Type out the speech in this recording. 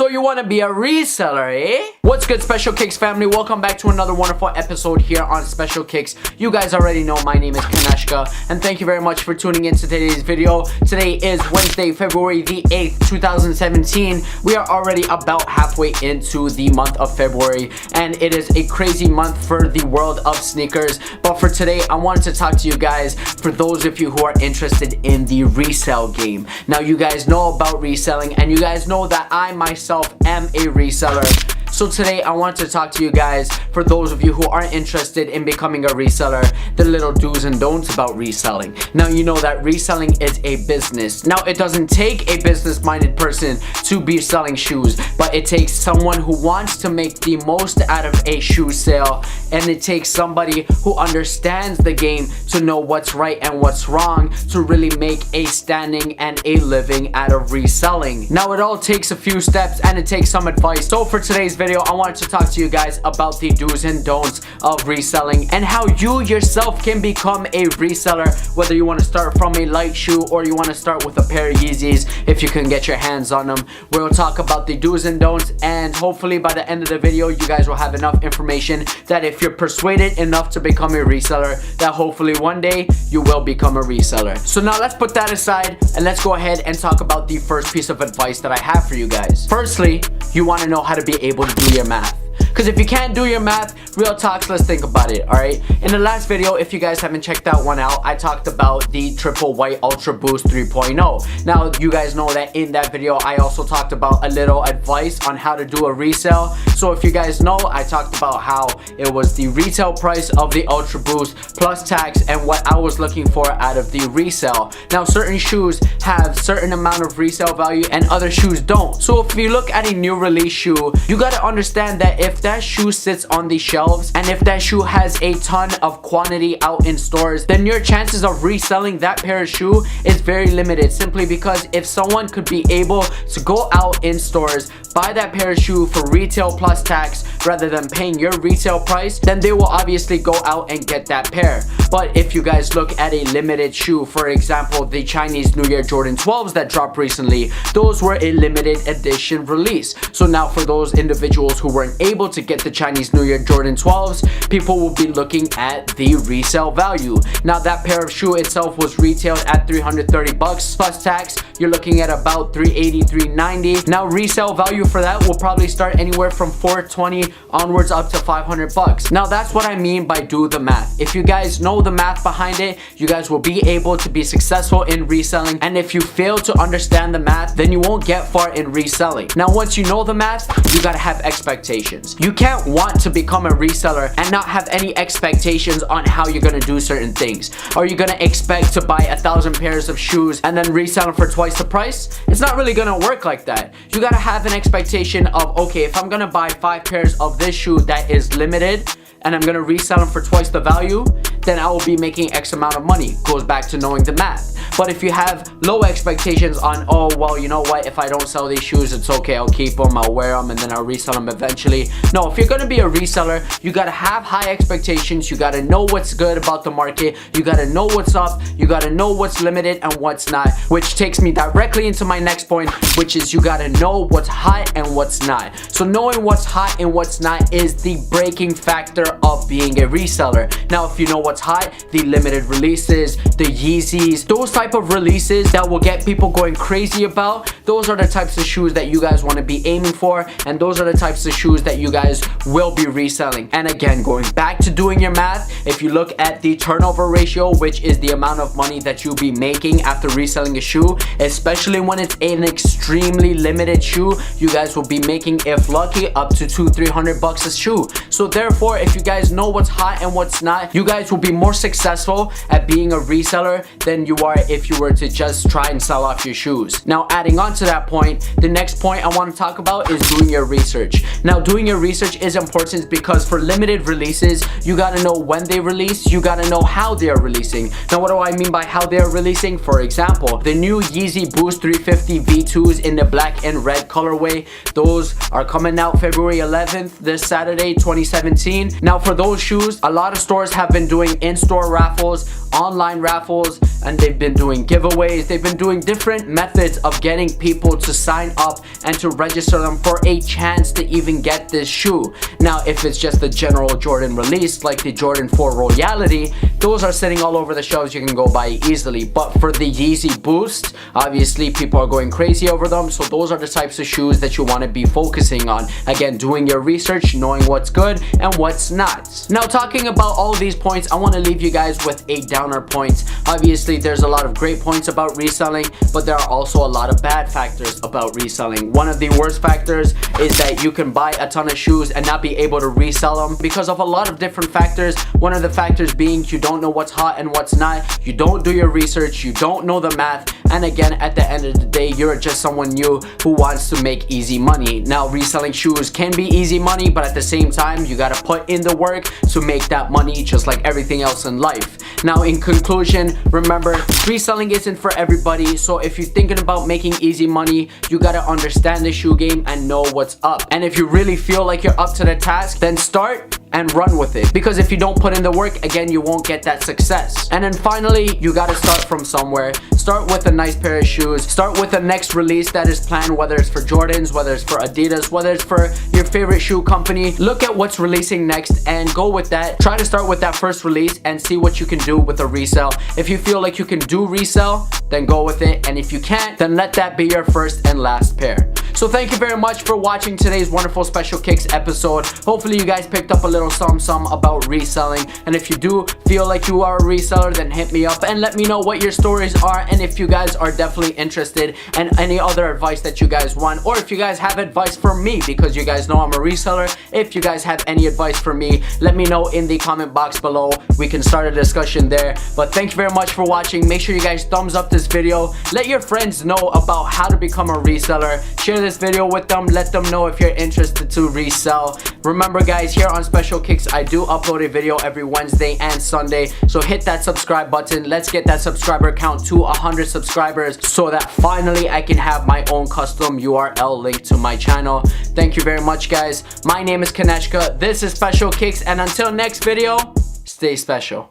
So you want to be a reseller, eh? What's good, Special Kicks family? Welcome back to another wonderful episode here on Special Kicks. You guys already know my name is Kaneshka, and thank you very much for tuning in to today's video. Today is Wednesday, February the 8th, 2017. We are already about halfway into the month of February, and it is a crazy month for the world of sneakers. But for today, I wanted to talk to you guys for those of you who are interested in the resale game. Now, you guys know about reselling, and you guys know that I myself am a reseller. So today I want to talk to you guys, for those of you who aren't interested in becoming a reseller, the little do's and don'ts about reselling. Now, you know that reselling is a business. Now, it doesn't take a business-minded person to be selling shoes, but it takes someone who wants to make the most out of a shoe sale, and it takes somebody who understands the game to know what's right and what's wrong to really make a standing and a living out of reselling. Now, it all takes a few steps and it takes some advice. So for today's video, I wanted to talk to you guys about the do's and don'ts of reselling and how you yourself can become a reseller, whether you want to start from a light shoe or you want to start with a pair of Yeezys if you can get your hands on them. We'll talk about the do's and don'ts, and hopefully by the end of the video you guys will have enough information that if you're persuaded enough to become a reseller, that hopefully one day you will become a reseller. So now let's put that aside and let's go ahead and talk about the first piece of advice that I have for you guys. Firstly, you want to know how to be able to do your math. Because if you can't do your math, real talks, let's think about it, alright? In the last video, if you guys haven't checked that one out, I talked about the Triple White Ultra Boost 3.0. Now, you guys know that in that video, I also talked about a little advice on how to do a resale. So if you guys know, I talked about how it was the retail price of the Ultra Boost plus tax and what I was looking for out of the resale. Now, certain shoes have certain amount of resale value and other shoes don't. So if you look at a new release shoe, you gotta understand that if that shoe sits on the shelves and if that shoe has a ton of quantity out in stores, then your chances of reselling that pair of shoe is very limited, simply because if someone could be able to go out in stores, buy that pair of shoe for retail plus tax rather than paying your retail price, then they will obviously go out and get that pair. But if you guys look at a limited shoe, for example the Chinese New Year Jordan 12s that dropped recently, those were a limited edition release. So now for those individuals who weren't able to get the Chinese New Year Jordan 12s, people will be looking at the resale value. Now, that pair of shoe itself was retailed at 330 bucks plus tax. You're looking at about 380, 390. Now, resale value for that will probably start anywhere from 420 onwards up to 500 bucks. Now, that's what I mean by do the math. If you guys know the math behind it, you guys will be able to be successful in reselling. And if you fail to understand the math, then you won't get far in reselling. Now, once you know the math, you gotta have expectations. You can't want to become a reseller and not have any expectations on how you're gonna do certain things. Are you gonna expect to buy 1,000 pairs of shoes and then resell them for twice the price? It's not really gonna work like that. You gotta have an expectation of, okay, if I'm gonna buy 5 pairs of this shoe that is limited and I'm gonna resell them for twice the value, then I will be making X amount of money. Goes back to knowing the math. But if you have low expectations on, oh, well, you know what, if I don't sell these shoes, it's okay, I'll keep them, I'll wear them, and then I'll resell them eventually. No, if you're gonna be a reseller, you gotta have high expectations. You gotta know what's good about the market. You gotta know what's up. You gotta know what's limited and what's not, which takes me directly into my next point, which is you gotta know what's hot and what's not. So knowing what's hot and what's not is the breaking factor of being a reseller. Now, if you know what's hot, the limited releases, the Yeezys, those type of releases that will get people going crazy about, those are the types of shoes that you guys want to be aiming for, and those are the types of shoes that you guys will be reselling. And again, going back to doing your math, if you look at the turnover ratio, which is the amount of money that you'll be making after reselling a shoe, especially when it's an extremely limited shoe, you guys will be making, if lucky, up to $200-300 bucks a shoe. So therefore, if you guys know what's hot and what's not, you guys will be more successful at being a reseller than you are if you were to just try and sell off your shoes. Now, adding on to that point, the next point I want to talk about is doing your research. Now, doing your research is important because for limited releases, you gotta know when they release, you gotta know how they are releasing. Now, what do I mean by how they are releasing? For example, the new Yeezy Boost 350 V2s in the black and red colorway, those are coming out February 11th, this Saturday, 2017. Now, for those shoes, a lot of stores have been doing doing in-store raffles, online raffles, and they've been doing giveaways. They've been doing different methods of getting people to sign up and to register them for a chance to even get this shoe. Now, if it's just the general Jordan release, like the Jordan 4 Royality, those are sitting all over the shelves. You can go buy easily. But for the Yeezy Boost, obviously people are going crazy over them. So those are the types of shoes that you want to be focusing on. Again, doing your research, knowing what's good and what's not. Now, talking about all these points, I want to leave you guys with a downer point. Obviously, there's a lot of great points about reselling, but there are also a lot of bad factors about reselling. One of the worst factors is that you can buy a ton of shoes and not be able to resell them because of a lot of different factors. One of the factors being you don't know what's hot and what's not. You don't do your research. You don't know the math. And again, at the end of the day, you're just someone new who wants to make easy money. Now, reselling shoes can be easy money, but at the same time, you gotta put in the work to make that money, just like everything else in life. Now, in conclusion, remember, reselling isn't for everybody. So if you're thinking about making easy money, you gotta understand the shoe game and know what's up. And if you really feel like you're up to the task, then start and run with it, because if you don't put in the work, again, you won't get that success. And then finally, you got to start from somewhere. Start with a nice pair of shoes. Start with the next release that is planned, whether it's for Jordans, whether it's for Adidas, whether it's for your favorite shoe company. Look at what's releasing next and go with that. Try to start with that first release and see what you can do with a resale. If you feel like you can do resale, then go with it. And if you can't, then let that be your first and last pair. So thank you very much for watching today's wonderful Special Kicks episode. Hopefully you guys picked up a little something about reselling. And if you do feel like you are a reseller, then hit me up and let me know what your stories are, and if you guys are definitely interested in any other advice that you guys want, or if you guys have advice for me, because you guys know I'm a reseller. If you guys have any advice for me, let me know in the comment box below. We can start a discussion there. But thank you very much for watching. Make sure you guys thumbs up this video. Let your friends know about how to become a reseller. Share this video with them. Let them know if you're interested to resell. Remember guys, here on Special Kicks, I do upload a video every Wednesday and Sunday. So hit that subscribe button. Let's get that subscriber count to 100 subscribers so that finally I can have my own custom URL link to my channel. Thank you very much guys. My name is Kaneshka. This is Special Kicks, and until next video, stay special.